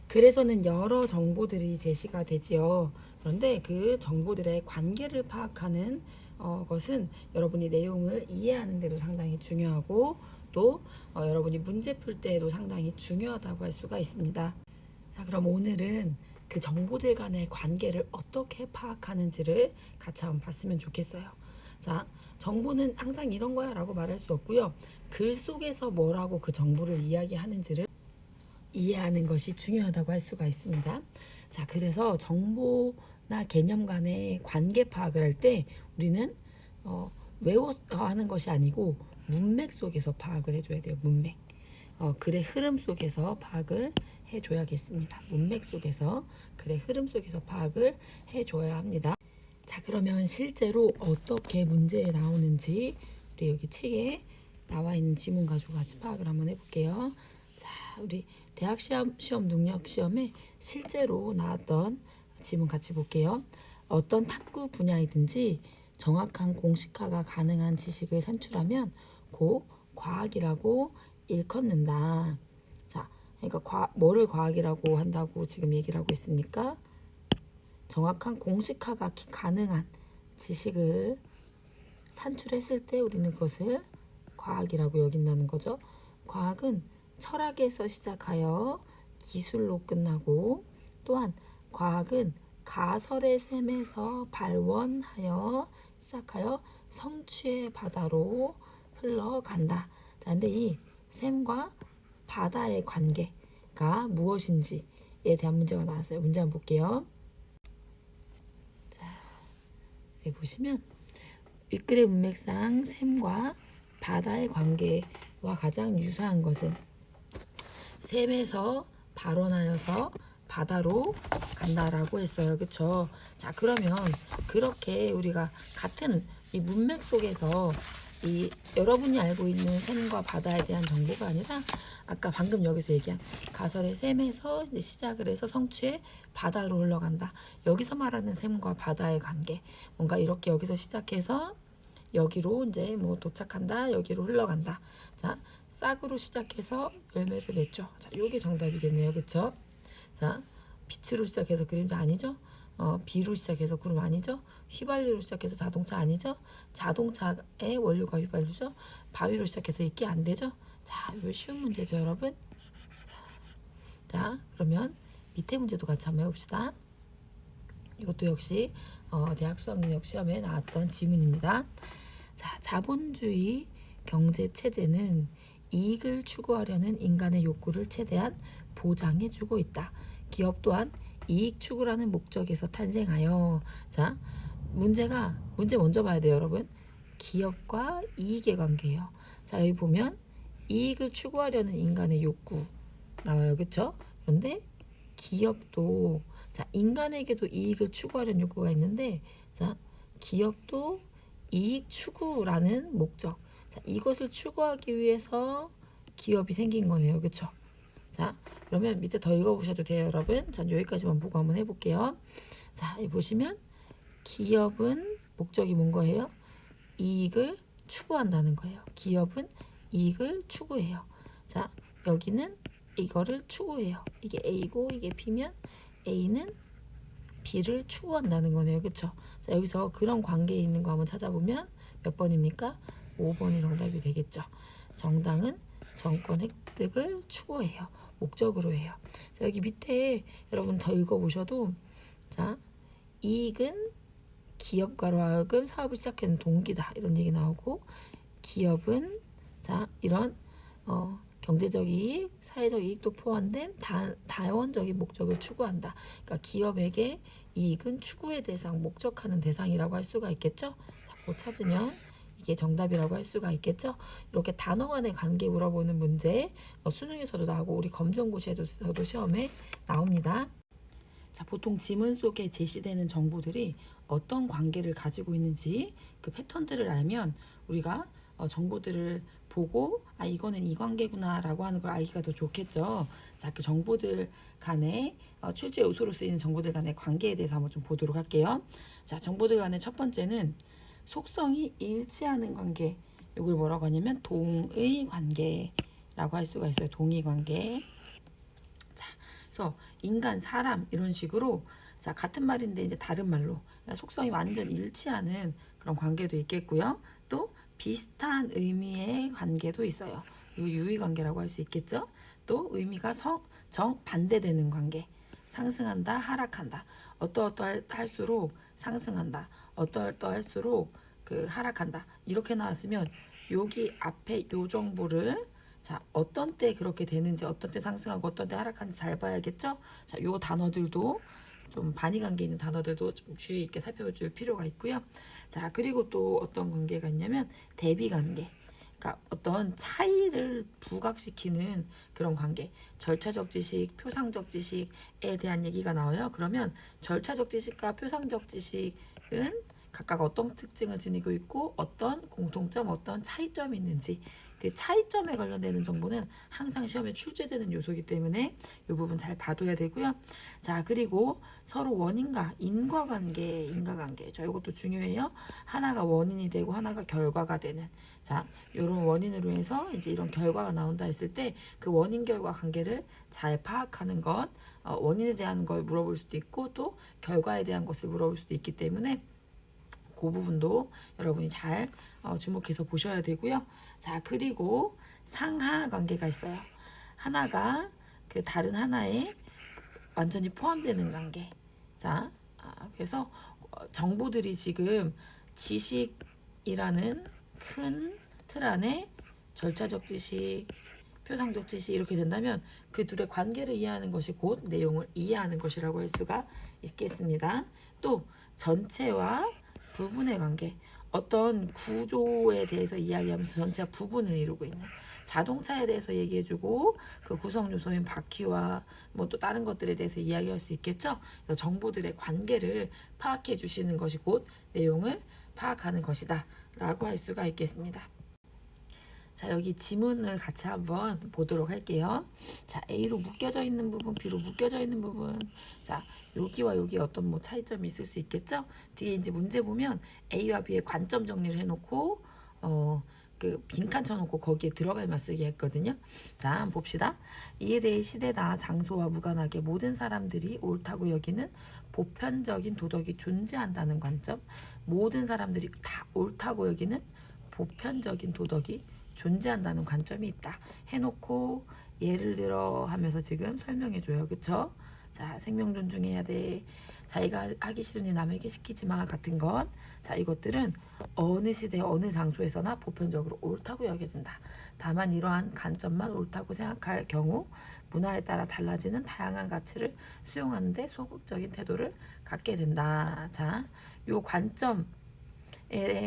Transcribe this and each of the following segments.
글에서는 여러 정보들이 제시가 되지요. 그런데 그 정보들의 관계를 파악하는 것은 여러분이 내용을 이해하는 데도 상당히 중요하고 또 여러분이 문제 풀 때에도 상당히 중요하다고 할 수가 있습니다. 자, 그럼 오늘은 그 정보들 간의 관계를 어떻게 파악하는지를 같이 한번 봤으면 좋겠어요. 자, 정보는 항상 이런 거야 라고 말할 수 없고요. 글 속에서 뭐라고 그 정보를 이야기하는지를 이해하는 것이 중요하다고 할 수가 있습니다. 자, 그래서 정보나 개념 간의 관계 파악을 할 때 우리는 외워서 하는 것이 아니고 문맥 속에서 파악을 해줘야 돼요. 문맥. 글의 흐름 속에서 파악을 해줘야겠습니다. 문맥 속에서 글의 흐름 속에서 파악을 해줘야 합니다. 자, 그러면 실제로 어떻게 문제에 나오는지 우리 여기 책에 나와 있는 지문 가지고 같이 파악을 한번 해볼게요. 자, 우리 대학 시험 능력 시험에 실제로 나왔던 지문 같이 볼게요. 어떤 탐구 분야이든지 정확한 공식화가 가능한 지식을 산출하면 곧 과학이라고 일컫는다. 자, 그러니까 뭐를 과학이라고 한다고 지금 얘기를 하고 있습니까? 정확한 공식화가 가능한 지식을 산출했을 때 우리는 그것을 과학이라고 여긴다는 거죠. 과학은 철학에서 시작하여 기술로 끝나고 또한 과학은 가설의 셈에서 발원하여 시작하여 성취의 바다로 흘러간다. 자, 근데 이 셈과 바다의 관계가 무엇인지에 대한 문제가 나왔어요. 문제 한번 볼게요. 자, 여기 보시면 윗글의 문맥상 샘과 바다의 관계와 가장 유사한 것은 샘에서 발원하여서 바다로 간다라고 했어요. 그쵸? 자, 그러면 그렇게 우리가 같은 이 문맥 속에서 이 여러분이 알고 있는 샘과 바다에 대한 정보가 아니라 아까 방금 여기서 얘기한 가설의 샘에서 이제 시작을 해서 성취의 바다로 흘러간다. 여기서 말하는 샘과 바다의 관계. 뭔가 이렇게 여기서 시작해서 여기로 이제 뭐 도착한다. 여기로 흘러간다. 자, 싹으로 시작해서 열매를 맺죠. 자, 요게 정답이겠네요. 그쵸? 자, 빛으로 시작해서 그림자 아니죠? 비로 시작해서 구름 아니죠? 휘발유로 시작해서 자동차 아니죠? 자동차의 원료가 휘발유죠? 바위로 시작해서 이게 안 되죠? 자, 이거 쉬운 문제죠, 여러분? 자, 그러면 밑에 문제도 같이 한번 해봅시다. 이것도 역시 대학 수학능력 시험에 나왔던 지문입니다. 자, 자본주의 경제 체제는 이익을 추구하려는 인간의 욕구를 최대한 보장해주고 있다. 기업 또한 이익 추구라는 목적에서 탄생하여. 자, 문제 먼저 봐야 돼요, 여러분. 기업과 이익의 관계예요. 자, 여기 보면 이익을 추구하려는 인간의 욕구 나와요. 그렇죠? 그런데 기업도 자, 인간에게도 이익을 추구하려는 욕구가 있는데 자, 기업도 이익 추구라는 목적. 자, 이것을 추구하기 위해서 기업이 생긴 거네요. 그렇죠? 자, 그러면 밑에 더 읽어보셔도 돼요, 여러분. 전 여기까지만 보고 한번 해볼게요. 자, 여기 보시면 기업은 목적이 뭔 거예요? 이익을 추구한다는 거예요. 기업은 이익을 추구해요. 자, 여기는 이거를 추구해요. 이게 A고 이게 B면 A는 B를 추구한다는 거네요. 그쵸? 자, 여기서 그런 관계에 있는 거 한번 찾아보면 몇 번입니까? 5번이 정답이 되겠죠. 정당은 정권 획득을 추구해요. 목적으로 해요. 자, 여기 밑에 여러분 더 읽어보셔도 자, 이익은 기업가로 하여금 사업을 시작하는 동기다. 이런 얘기 나오고 기업은 자, 이런 경제적 이익, 사회적 이익도 포함된 다원적인 목적을 추구한다. 그러니까 기업에게 이익은 추구의 대상, 목적하는 대상이라고 할 수가 있겠죠. 자, 그거 찾으면 이게 정답이라고 할 수가 있겠죠. 이렇게 단어 간의 관계 물어보는 문제 수능에서도 나오고 우리 검정고시에서도 시험에 나옵니다. 자, 보통 지문 속에 제시되는 정보들이 어떤 관계를 가지고 있는지 그 패턴들을 알면 우리가 정보들을 보고 아, 이거는 이 관계구나 라고 하는 걸 알기가 더 좋겠죠. 자, 그 정보들 간의 출제 요소로 쓰이는 정보들 간의 관계에 대해서 한번 좀 보도록 할게요. 자, 정보들 간의 첫 번째는 속성이 일치하는 관계. 이걸 뭐라고 하냐면 동의 관계라고 할 수가 있어요. 동의 관계. 자, 그래서 인간, 사람 이런 식으로 자 같은 말인데 이제 다른 말로 그러니까 속성이 완전 일치하는 그런 관계도 있겠고요. 또 비슷한 의미의 관계도 있어요. 이 유의 관계라고 할 수 있겠죠. 또 의미가 정반대되는 관계. 상승한다, 하락한다. 어떠할수록 상승한다. 어떠할수록 그 하락한다. 이렇게 나왔으면 여기 앞에 요 정보를 자 어떤 때 그렇게 되는지 어떤 때 상승하고 어떤 때 하락하는지 잘 봐야겠죠. 자, 요 단어들도 좀 반의 관계 있는 단어들도 좀 주의 있게 살펴볼 필요가 있고요. 자, 그리고 또 어떤 관계가 있냐면 대비 관계. 그러니까 어떤 차이를 부각시키는 그런 관계. 절차적 지식, 표상적 지식에 대한 얘기가 나와요. 그러면 절차적 지식과 표상적 지식은 각각 어떤 특징을 지니고 있고 어떤 공통점, 어떤 차이점이 있는지 그 차이점에 관련되는 정보는 항상 시험에 출제되는 요소이기 때문에 이 부분 잘 봐둬야 되고요. 자, 그리고 서로 원인과 인과관계. 자, 이것도 중요해요. 하나가 원인이 되고 하나가 결과가 되는. 자, 이런 원인으로 해서 이제 이런 결과가 나온다 했을 때 그 원인 결과 관계를 잘 파악하는 것, 원인에 대한 걸 물어볼 수도 있고 또 결과에 대한 것을 물어볼 수도 있기 때문에 그 부분도 여러분이 잘 주목해서 보셔야 되고요. 자, 그리고 상하 관계가 있어요. 하나가 그 다른 하나에 완전히 포함되는 관계. 자, 그래서 정보들이 지금 지식이라는 큰 틀 안에 절차적 지식, 표상적 지식 이렇게 된다면 그 둘의 관계를 이해하는 것이 곧 내용을 이해하는 것이라고 할 수가 있겠습니다. 또 전체와 부분의 관계. 어떤 구조에 대해서 이야기하면서 전체와 부분을 이루고 있는 자동차에 대해서 얘기해주고 그 구성 요소인 바퀴와 뭐 또 다른 것들에 대해서 이야기할 수 있겠죠. 정보들의 관계를 파악해 주시는 것이 곧 내용을 파악하는 것이다 라고 할 수가 있겠습니다. 자, 여기 지문을 같이 한번 보도록 할게요. 자, A로 묶여져 있는 부분, B로 묶여져 있는 부분. 자, 여기와 여기 어떤 뭐 차이점이 있을 수 있겠죠? 뒤에 이제 문제 보면 A와 B의 관점 정리를 해놓고 그 빈칸 쳐놓고 거기에 들어갈 맞쓰기 했거든요. 자, 한번 봅시다. 이에 대해 시대나 장소와 무관하게 모든 사람들이 옳다고 여기는 보편적인 도덕이 존재한다는 관점. 모든 사람들이 다 옳다고 여기는 보편적인 도덕이 존재한다는 관점이 있다 해놓고 예를 들어 하면서 지금 설명해줘요. 그쵸? 자, 생명 존중해야 돼. 자기가 하기 싫은 일 남에게 시키지 마 같은 것. 자, 이것들은 어느 시대 어느 장소에서나 보편적으로 옳다고 여겨진다. 다만 이러한 관점만 옳다고 생각할 경우 문화에 따라 달라지는 다양한 가치를 수용하는데 소극적인 태도를 갖게 된다. 자, 요 관점에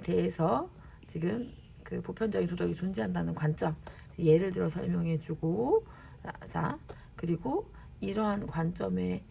대해서 지금 그 보편적인 도덕이 존재한다는 관점 예를 들어 설명해주고 자 그리고 이러한 관점의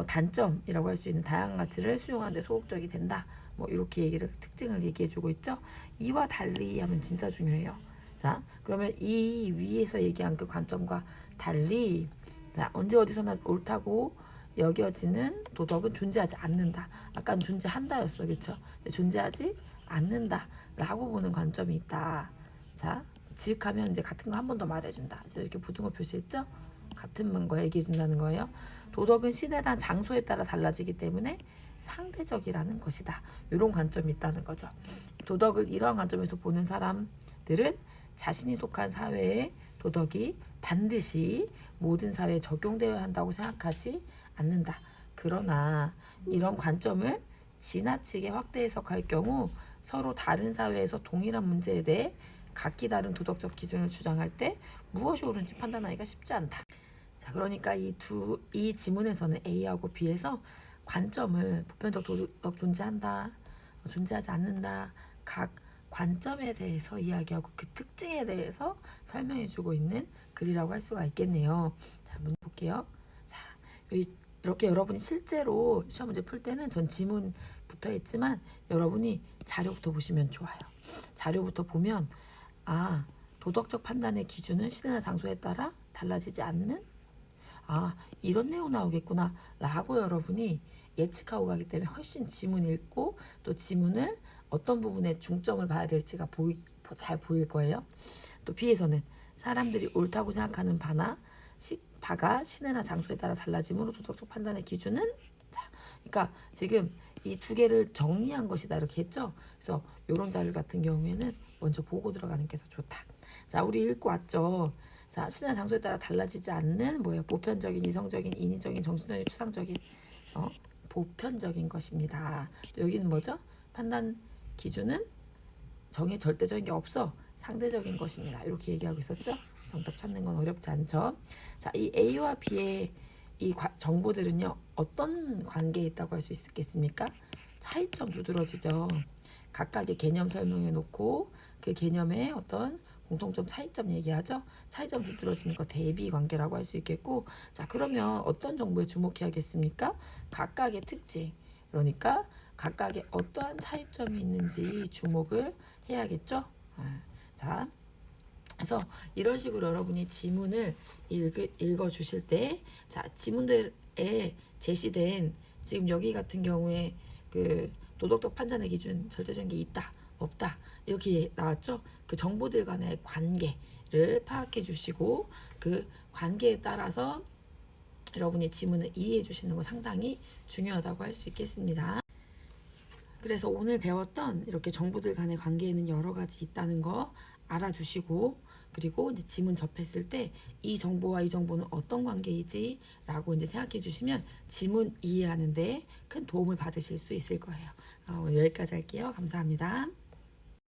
단점이라고 할 수 있는 다양한 가치를 수용하는데 소극적이 된다. 뭐 이렇게 얘기를 특징을 얘기해주고 있죠. 이와 달리 하면 진짜 중요해요. 자 그러면 이 위에서 얘기한 그 관점과 달리 자 언제 어디서나 옳다고 여겨지는 도덕은 존재하지 않는다. 아까는 존재한다였어, 그렇죠? 존재하지 않는다. 라고 보는 관점이 있다. 자, 지읒하면 이제 같은 거 한 번 더 말해준다. 이렇게 부등호 표시했죠? 같은 거 얘기해준다는 거예요. 도덕은 시대나 장소에 따라 달라지기 때문에 상대적이라는 것이다. 이런 관점이 있다는 거죠. 도덕을 이러한 관점에서 보는 사람들은 자신이 속한 사회의 도덕이 반드시 모든 사회에 적용되어야 한다고 생각하지 않는다. 그러나 이런 관점을 지나치게 확대 해석할 경우 서로 다른 사회에서 동일한 문제에 대해 각기 다른 도덕적 기준을 주장할 때 무엇이 옳은지 판단하기가 쉽지 않다. 자, 그러니까 이 지문에서는 A하고 B에서 관점을 보편적 도덕 존재한다, 존재하지 않는다, 각 관점에 대해서 이야기하고 그 특징에 대해서 설명해주고 있는 글이라고 할 수가 있겠네요. 자, 문제 볼게요. 자, 여기 이렇게 여러분이 실제로 시험 문제 풀 때는 전 지문 붙어 있지만 여러분이 자료부터 보시면 좋아요. 자료부터 보면 도덕적 판단의 기준은 시대나 장소에 따라 달라지지 않는 이런 내용 나오겠구나 라고 여러분이 예측하고 가기 때문에 훨씬 지문 읽고 또 지문을 어떤 부분에 중점을 봐야 될지가 잘 보일 거예요. 또 B에서는 사람들이 옳다고 생각하는 바나 바가 시내나 장소에 따라 달라지므로 도덕적 판단의 기준은 자, 그러니까 지금 이 두 개를 정리한 것이다 이렇게 했죠. 그래서 이런 자료 같은 경우에는 먼저 보고 들어가는 게 더 좋다. 자, 우리 읽고 왔죠. 자, 시내나 장소에 따라 달라지지 않는 뭐예요? 보편적인, 이성적인, 인위적인, 정신적인, 추상적인 보편적인 것입니다. 또 여기는 뭐죠? 판단 기준은 정의 절대적인 게 없어. 상대적인 것입니다. 이렇게 얘기하고 있었죠. 정답 찾는 건 어렵지 않죠. 자, 이 A와 B의 이 정보들은요, 어떤 관계에 있다고 할 수 있겠습니까? 차이점 두드러지죠. 각각의 개념 설명해 놓고 그 개념의 어떤 공통점, 차이점 얘기하죠. 차이점 두드러지는 거 대비 관계라고 할 수 있겠고, 자, 그러면 어떤 정보에 주목해야겠습니까? 각각의 특징, 그러니까 각각의 어떠한 차이점이 있는지 주목을 해야겠죠. 자, 그래서 이런 식으로 여러분이 지문을 읽어 주실 때, 자, 지문들에 제시된 지금 여기 같은 경우에 그 도덕적 판단의 기준 절대적인 게 있다 없다 이렇게 나왔죠. 그 정보들 간의 관계를 파악해 주시고 그 관계에 따라서 여러분이 지문을 이해해 주시는 거 상당히 중요하다고 할 수 있겠습니다. 그래서 오늘 배웠던 이렇게 정보들 간의 관계에는 여러 가지 있다는 거 알아두시고, 그리고 이제 지문 접했을 때 이 정보와 이 정보는 어떤 관계이지 라고 이제 생각해 주시면 지문 이해하는데 큰 도움을 받으실 수 있을 거예요. 오늘 여기까지 할게요. 감사합니다.